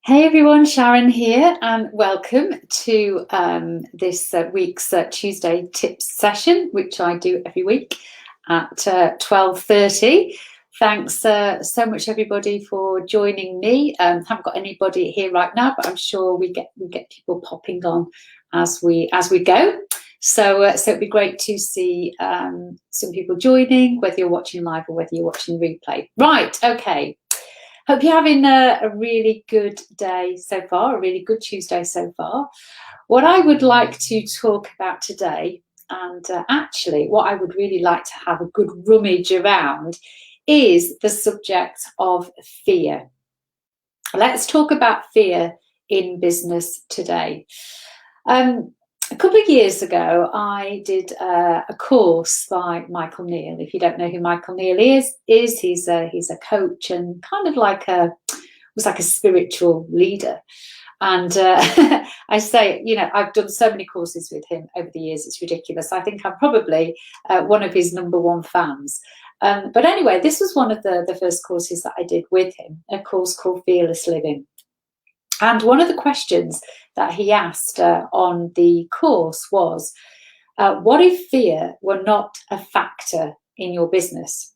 Hey everyone, Sharon here, and welcome to this week's Tuesday tips session, which I do every week at 12:30. Thanks so much everybody for joining me. Haven't got anybody here right now, but I'm sure we get people popping on as we go. So it'd be great to see some people joining, whether you're watching live or whether you're watching replay. Right, okay. Hope you're having a really good day so far, a really good Tuesday so far. What I would like to talk about today, and actually what I would really like to have a good rummage around, is the subject of fear. Let's talk about fear in business today. A couple of years ago, I did a course by Michael Neill. If you don't know who Michael Neill is he's a coach and kind of like was like a spiritual leader. And I say, I've done so many courses with him over the years, it's ridiculous. I think I'm probably one of his #1 fans. But anyway, this was one of the first courses that I did with him, a course called Fearless Living. And one of the questions that he asked on the course was, what if fear were not a factor in your business?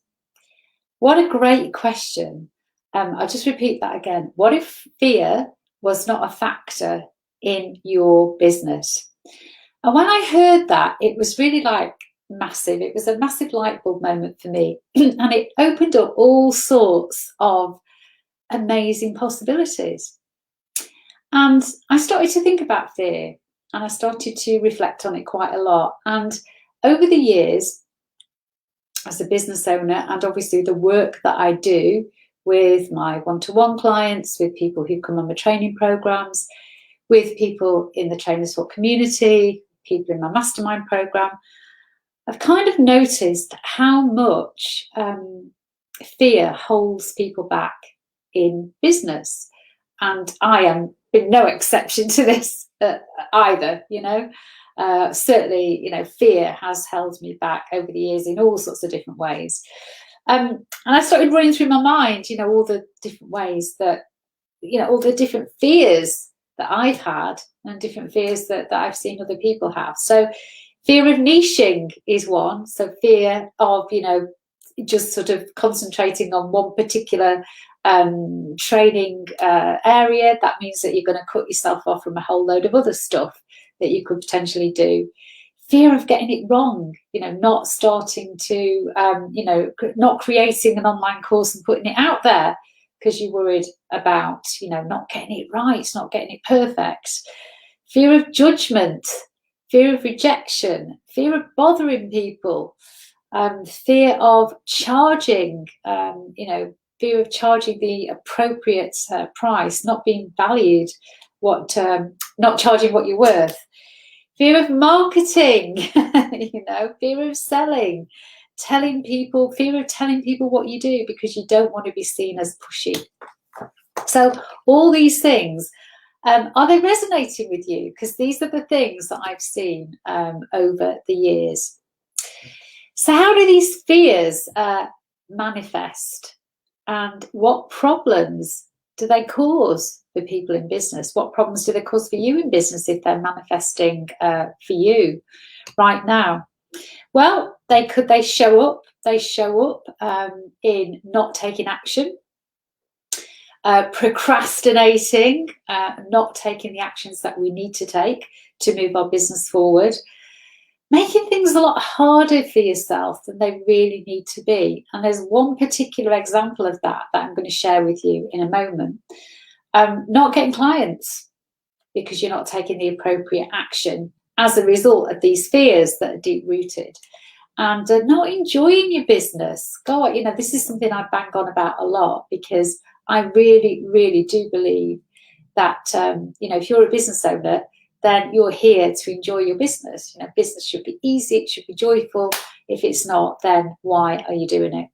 What a great question. I'll just repeat that again. What if fear was not a factor in your business? And when I heard that, it was really like massive. It was a massive light bulb moment for me. And it opened up all sorts of amazing possibilities. And I started to think about fear, and I started to reflect on it quite a lot. And over the years, as a business owner, and obviously the work that I do with my one-to-one clients, with people who come on my training programs, with people in the Trainers Talk community, people in my mastermind program, I've kind of noticed how much fear holds people back in business. And I am no exception to this either, certainly, fear has held me back over the years in all sorts of different ways. And I started running through my mind, all the different ways that, all the different fears that I've had and different fears that I've seen other people have. So fear of niching is one. So fear of, just sort of concentrating on one particular training area. That means that you're going to cut yourself off from a whole load of other stuff that you could potentially do. Fear of getting it wrong, not starting to, not creating an online course and putting it out there because you're worried about, not getting it right, not getting it perfect. Fear of judgment, fear of rejection, fear of bothering people, fear of charging, fear of charging the appropriate price, not being valued, not charging what you're worth. Fear of marketing, fear of selling, fear of telling people what you do because you don't want to be seen as pushy. So all these things, are they resonating with you? Because these are the things that I've seen over the years. So how do these fears manifest? And what problems do they cause for people in business? What problems do they cause for you in business if they're manifesting for you right now? Well, they show up. They show up in not taking action, procrastinating, not taking the actions that we need to take to move our business forward, making things a lot harder for yourself than they really need to be. And there's one particular example of that I'm going to share with you in a moment. Not getting clients because you're not taking the appropriate action as a result of these fears that are deep-rooted. And not enjoying your business. God, this is something I bang on about a lot because I really, really do believe that, if you're a business owner, then you're here to enjoy your business. Business should be easy, it should be joyful. If it's not, then why are you doing it?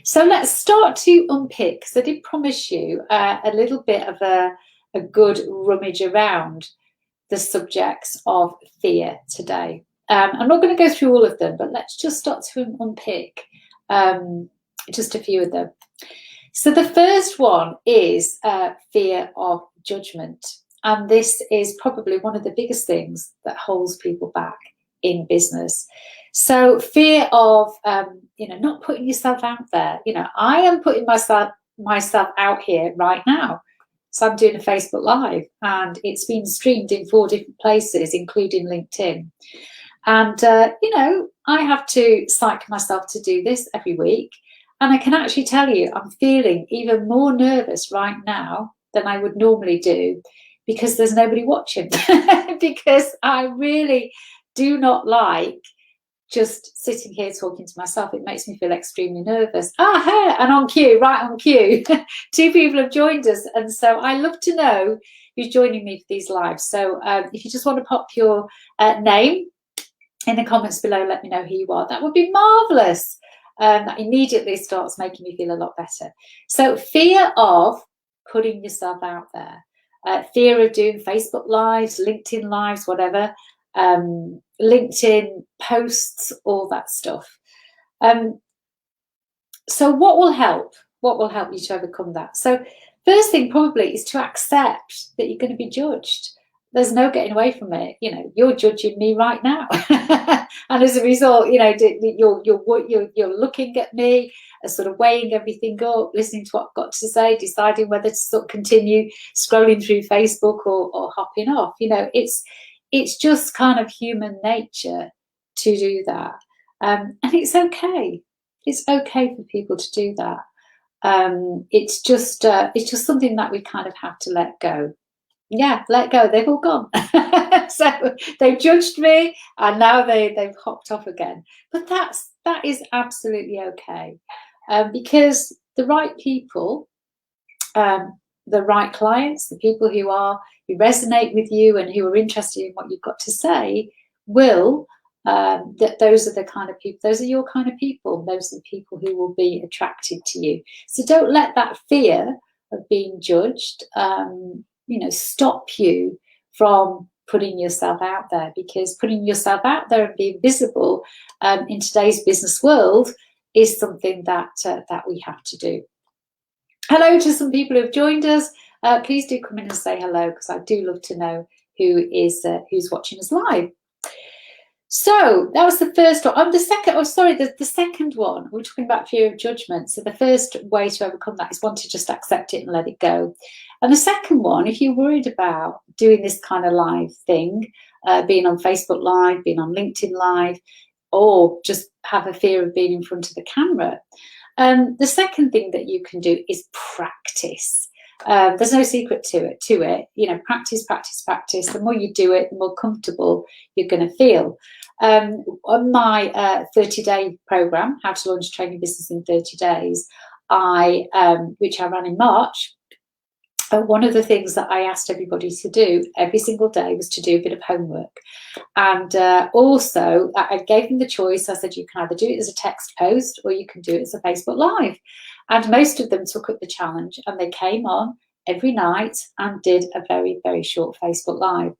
So let's start to unpick, because I did promise you a little bit of a good rummage around the subjects of fear today. I'm not going to go through all of them, but let's just start to unpick just a few of them. So the first one is fear of judgment. And this is probably one of the biggest things that holds people back in business. So fear of, not putting yourself out there. I am putting myself out here right now. So I'm doing a Facebook Live, and it's been streamed in 4 different places, including LinkedIn. And, I have to psych myself to do this every week. And I can actually tell you, I'm feeling even more nervous right now than I would normally do, because there's nobody watching. Because I really do not like just sitting here talking to myself. It makes me feel extremely nervous. Hey, and on cue, right on cue, 2 people have joined us. And so I love to know who's joining me for these lives. So if you just want to pop your name in the comments below, let me know who you are. That would be marvellous. That immediately starts making me feel a lot better. So fear of putting yourself out there. Fear of doing Facebook Lives, LinkedIn Lives, whatever. LinkedIn posts, all that stuff. So what will help? What will help you to overcome that? So first thing probably is to accept that you're going to be judged. There's no getting away from it. You're judging me right now. And as a result, you're looking at me, sort of weighing everything up, listening to what I've got to say, deciding whether to sort of continue scrolling through Facebook or hopping off. It's just kind of human nature to do that. And it's okay. It's okay for people to do that. It's just something that we kind of have to let go. Yeah, let go. They've all gone. So they've judged me, and now they've hopped off again. But that is absolutely okay, because the right people, the right clients, the people who resonate with you and who are interested in what you've got to say, will. Those are the kind of people. Those are your kind of people. Those are the people who will be attracted to you. So don't let that fear of being judged stop you from putting yourself out there, because putting yourself out there and being visible in today's business world is something that we have to do. Hello to some people who have joined us. Please do come in and say hello, because I do love to know who's watching us live. So that was the first one. The second one, we're talking about fear of judgment. So the first way to overcome that is one, to just accept it and let it go. And the second one, if you're worried about doing this kind of live thing, being on Facebook Live, being on LinkedIn Live, or just have a fear of being in front of the camera, the second thing that you can do is practice. There's no secret to it. Practice, practice, practice. The more you do it, the more comfortable you're going to feel. On my 30-day program, How to Launch a Training Business in 30 Days, which I ran in March, one of the things that I asked everybody to do every single day was to do a bit of homework. And also, I gave them the choice. I said, you can either do it as a text post or you can do it as a Facebook Live. And most of them took up the challenge, and they came on every night and did a very, very short Facebook Live.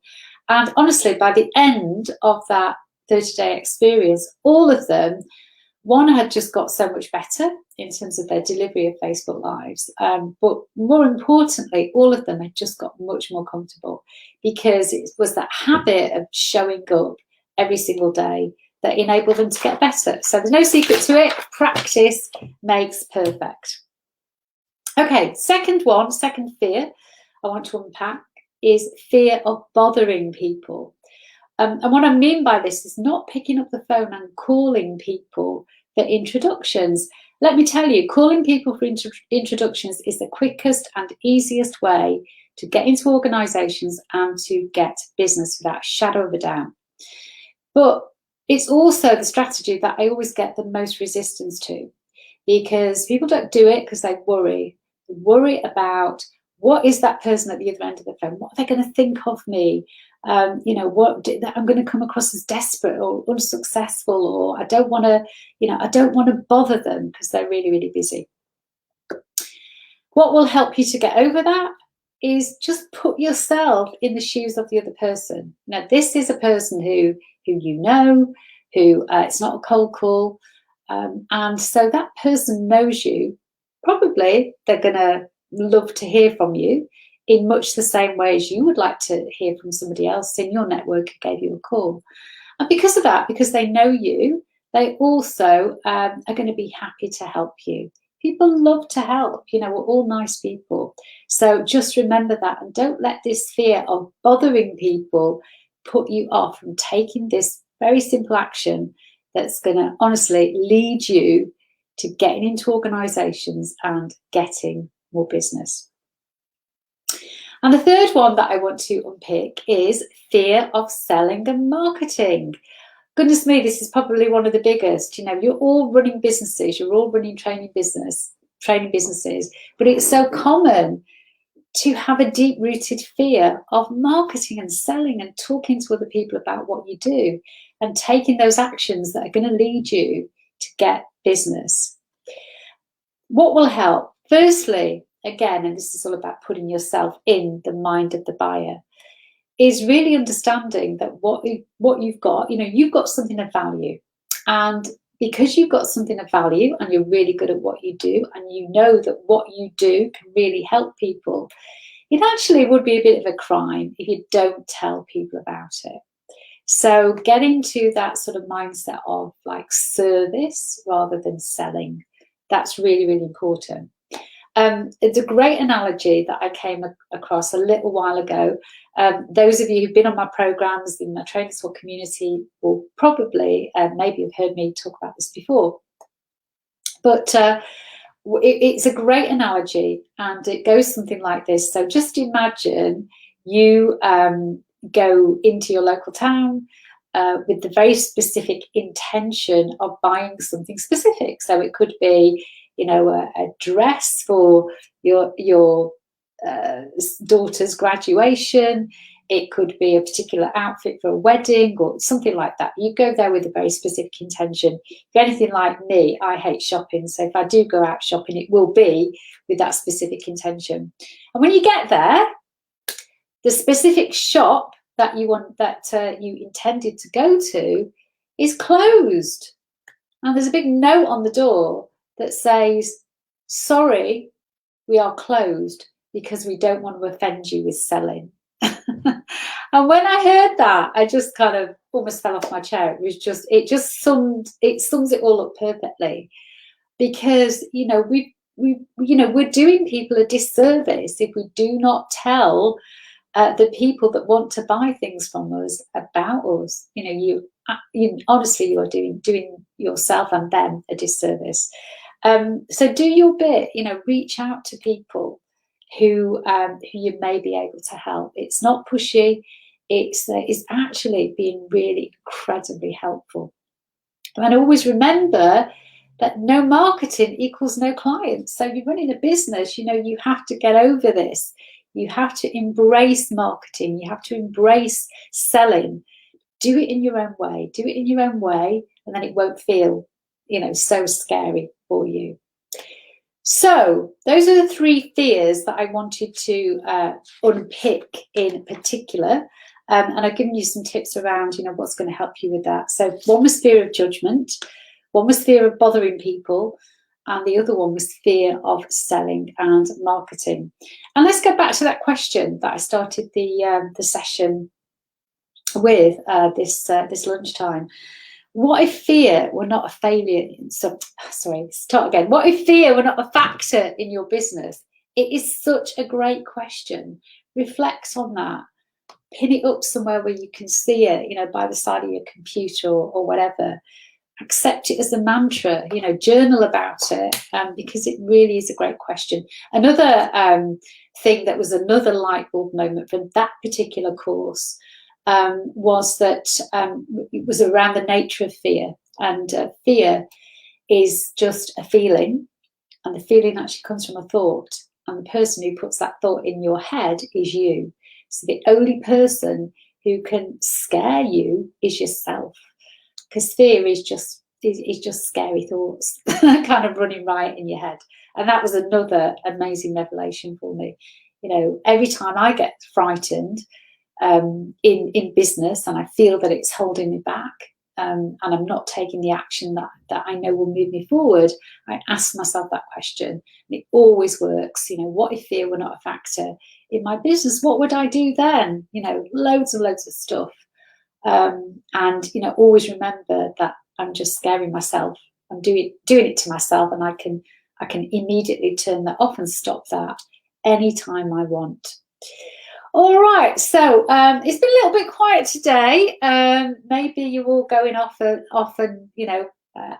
And honestly, by the end of that 30-day experience, all of them, one had just got so much better in terms of their delivery of Facebook Lives. But more importantly, all of them had just got much more comfortable, because it was that habit of showing up every single day that enabled them to get better. So there's no secret to it. Practice makes perfect. Okay, second fear I want to unpack is fear of bothering people. And what I mean by this is not picking up the phone and calling people for introductions. Let me tell you, calling people for introductions is the quickest and easiest way to get into organisations and to get business without a shadow of a doubt. But it's also the strategy that I always get the most resistance to, because people don't do it because they worry. They worry about, what is that person at the other end of the phone? What are they going to think of me? I'm going to come across as desperate or unsuccessful, or I don't want to bother them because they're really, really busy. What will help you to get over that is just put yourself in the shoes of the other person. Now, this is a person who it's not a cold call, and so that person knows you probably they're going to love to hear from you in much the same way as you would like to hear from somebody else in your network who gave you a call. And because of that, because they know you, they also are going to be happy to help you. People love to help, you know, we're all nice people. So just remember that, and don't let this fear of bothering people put you off from taking this very simple action that's going to honestly lead you to getting into organizations and getting more business. And the third one that I want to unpick is fear of selling and marketing. Goodness me, this is probably one of the biggest. You know, you're all running businesses, you're all running training businesses, but it's so common to have a deep-rooted fear of marketing and selling and talking to other people about what you do and taking those actions that are going to lead you to get business. What will help? Firstly, again, and this is all about putting yourself in the mind of the buyer, is really understanding that what you've got, you know, you've got something of value. And because you've got something of value and you're really good at what you do, and you know that what you do can really help people, it actually would be a bit of a crime if you don't tell people about it. So getting to that sort of mindset of like service rather than selling, that's really, really important. It's a great analogy that I came across a little while ago. Those of you who've been on my programs in my Training School community will probably maybe have heard me talk about this before. But it's a great analogy, and it goes something like this. So just imagine you go into your local town with the very specific intention of buying something specific. So it could be, you know, a dress for your daughter's graduation. It could be a particular outfit for a wedding or something like that. You go there with a very specific intention. If you're anything like me, I hate shopping. So if I do go out shopping, it will be with that specific intention. And when you get there, the specific shop that you intended to go to is closed. And there's a big note on the door that says, sorry, we are closed because we don't want to offend you with selling. And when I heard that, I just kind of almost fell off my chair. It sums it all up perfectly, because, you know, we're doing people a disservice if we do not tell the people that want to buy things from us about us. You honestly, you are doing yourself and them a disservice. So do your bit. You know, reach out to people who you may be able to help. It's not pushy. It's actually being really incredibly helpful. And always remember that no marketing equals no clients. So you're running a business, you know, you have to get over this. You have to embrace marketing. You have to embrace selling. Do it in your own way. Do it in your own way, and then it won't feel, you know, so scary for you. So those are the 3 fears that I wanted to unpick in particular. And I've given you some tips around, you know, what's going to help you with that. So one was fear of judgment, one was fear of bothering people, and the other one was fear of selling and marketing. And let's go back to that question that I started the session with this lunchtime. What if fear were not a failure? What if fear were not a factor in your business? It is such a great question. Reflect on that. Pin it up somewhere where you can see it, you know, by the side of your computer or whatever. Accept it as a mantra, you know, journal about it, because it really is a great question. Another thing that was another light bulb moment from that particular course was that it was around the nature of fear. And fear is just a feeling, and the feeling actually comes from a thought. And the person who puts that thought in your head is you. So the only person who can scare you is yourself, because fear is just scary thoughts kind of running riot in your head. And that was another amazing revelation for me. You know, every time I get frightened in business and I feel that it's holding me back, and I'm not taking the action that I know will move me forward, I ask myself that question. And it always works. What if fear were not a factor in my business? What would I do then? Loads and loads of stuff. And always remember that I'm just scaring myself. I'm doing it to myself, and I can immediately turn that off and stop that anytime I want. All right, so it's been a little bit quiet today. Maybe you're all going off and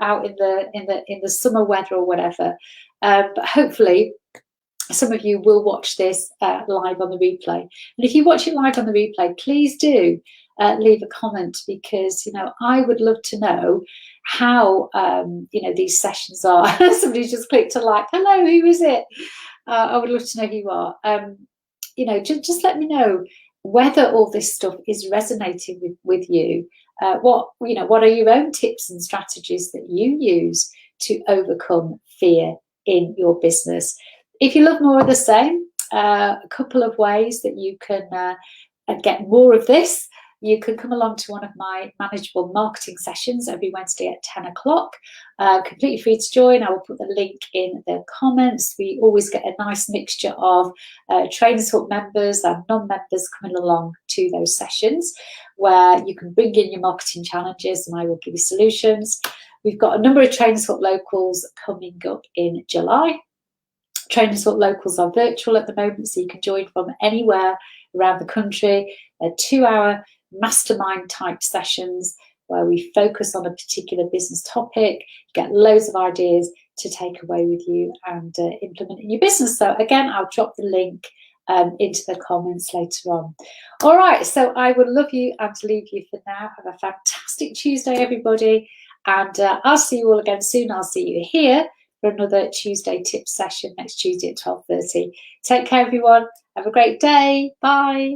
out in the summer weather or whatever. But hopefully, some of you will watch this live on the replay. And if you watch it live on the replay, please do leave a comment, because I would love to know how these sessions are. Somebody just clicked a like. Hello, who is it? I would love to know who you are. Just let me know whether all this stuff is resonating with you. What are your own tips and strategies that you use to overcome fear in your business? If you love more of the same, a couple of ways that you can get more of this. You can come along to one of my manageable marketing sessions every Wednesday at 10 o'clock. Completely free to join. I will put the link in the comments. We always get a nice mixture of Trainers Hub members and non-members coming along to those sessions, where you can bring in your marketing challenges and I will give you solutions. We've got a number of Trainers Hub locals coming up in July. Trainers Hub locals are virtual at the moment, so you can join from anywhere around the country. 2-hour mastermind type sessions where we focus on a particular business topic, get loads of ideas to take away with you and implement in your business. So again, I'll drop the link into the comments later on. All right, so I would love you and to leave you for now. Have a fantastic Tuesday, everybody, and I'll see you all again soon. I'll see you here for another Tuesday tips session next Tuesday at 12:30. Take care, everyone. Have a great day. Bye.